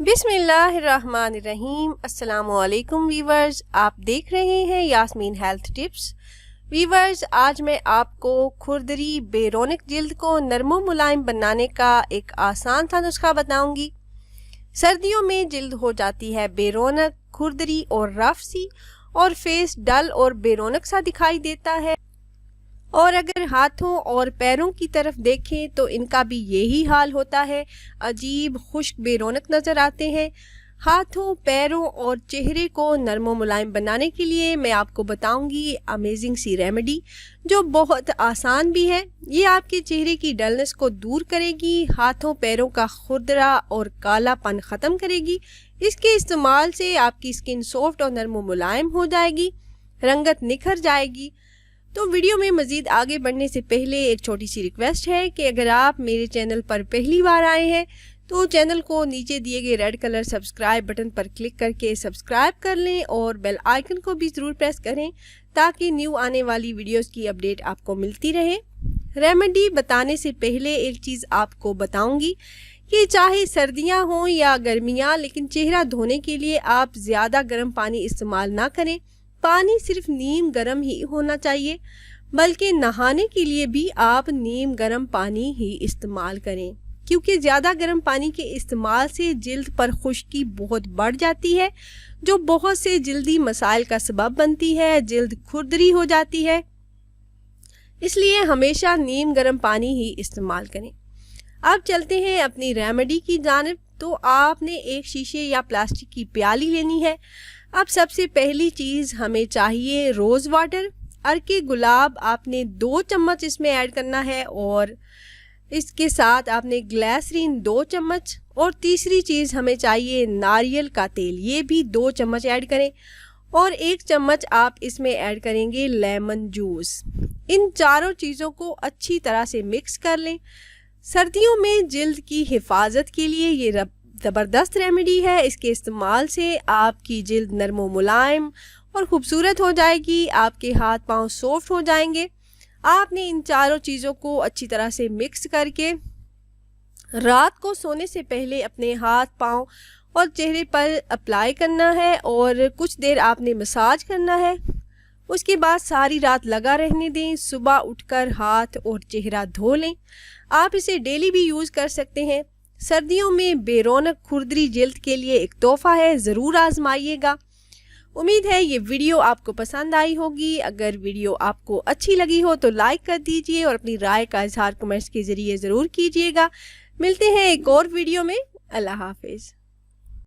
बिस्मिल्लाहिर्रहमानिर्रहीम। अस्सलामुअलैकुम वीवर्स, आप देख रहे हैं यास्मीन हेल्थ टिप्स। वीवर्स, आज मैं आपको खुरदरी बेरोनक जिल्द को नरम व मुलायम बनाने का एक आसान सा नुस्खा बताऊंगी। सर्दियों में जिल्द हो जाती है बेरोनक, खुरदरी और रफ सी, और फेस डल और बेरोनक सा दिखाई देता है। और अगर हाथों और पैरों की तरफ देखें तो इनका भी यही हाल होता है, अजीब खुश्क बेरोनक नज़र आते हैं। हाथों, पैरों और चेहरे को नरम व मुलायम बनाने के लिए मैं आपको बताऊंगी अमेजिंग सी रेमेडी, जो बहुत आसान भी है। ये आपके चेहरे की डलनेस को दूर करेगी, हाथों पैरों का खुरदरा और कालापन ख़त्म करेगी। इसके इस्तेमाल से आपकी स्किन सॉफ्ट और नरम व मुलायम हो जाएगी, रंगत निखर जाएगी। तो वीडियो में मज़ीद आगे बढ़ने से पहले एक छोटी सी रिक्वेस्ट है कि अगर आप मेरे चैनल पर पहली बार आए हैं तो चैनल को नीचे दिए गए रेड कलर सब्सक्राइब बटन पर क्लिक करके सब्सक्राइब कर लें और बेल आइकन को भी ज़रूर प्रेस करें ताकि न्यू आने वाली वीडियोस की अपडेट आपको मिलती रहे। रेमेडी बताने से पहले एक चीज़ आपको बताऊंगी कि चाहे सर्दियां हों या गर्मियां, लेकिन चेहरा धोने के लिए आप ज़्यादा गर्म पानी इस्तेमाल ना करें। पानी सिर्फ नीम गर्म ही होना चाहिए, बल्कि नहाने के लिए भी आप नीम गर्म पानी ही इस्तेमाल करें, क्योंकि ज़्यादा गर्म पानी के इस्तेमाल से जिल्द पर खुश्की बहुत बढ़ जाती है, जो बहुत से जिल्दी मसाइल का सबब बनती है। जिल्द खुरदरी हो जाती है, इसलिए हमेशा नीम गर्म पानी ही इस्तेमाल करें। अब चलते हैं अपनी रेमेडी की जानिब। तो आपने एक शीशे या प्लास्टिक की प्याली लेनी है। अब सबसे पहली चीज़ हमें चाहिए रोज़ वाटर। अर्के गुलाब आपने 2 चम्मच इसमें ऐड करना है, और इसके साथ आपने ग्लिसरीन 2 चम्मच, और तीसरी चीज़ हमें चाहिए नारियल का तेल, ये भी 2 चम्मच ऐड करें, और 1 चम्मच आप इसमें ऐड करेंगे लेमन जूस। इन चारों चीज़ों को अच्छी तरह से मिक्स कर लें। सर्दियों में जिल्द की हिफाजत के लिए ये ज़बरदस्त रेमेडी है। इसके इस्तेमाल से आपकी जिल्द नरम व मुलायम और ख़ूबसूरत हो जाएगी, आपके हाथ पांव सॉफ्ट हो जाएंगे। आपने इन चारों चीज़ों को अच्छी तरह से मिक्स करके रात को सोने से पहले अपने हाथ पांव और चेहरे पर अप्लाई करना है, और कुछ देर आपने मसाज करना है। उसके बाद सारी रात लगा रहने दें। सुबह उठकर हाथ और चेहरा धो लें। आप इसे डेली भी यूज़ कर सकते हैं। सर्दियों में बेरोनक खुरदरी जिल्द के लिए एक तोहफ़ा है, ज़रूर आजमाइएगा। उम्मीद है ये वीडियो आपको पसंद आई होगी। अगर वीडियो आपको अच्छी लगी हो तो लाइक कर दीजिए और अपनी राय का इजहार कमेंट्स के ज़रिए ज़रूर कीजिएगा। मिलते हैं एक और वीडियो में। अल्लाह हाफिज़।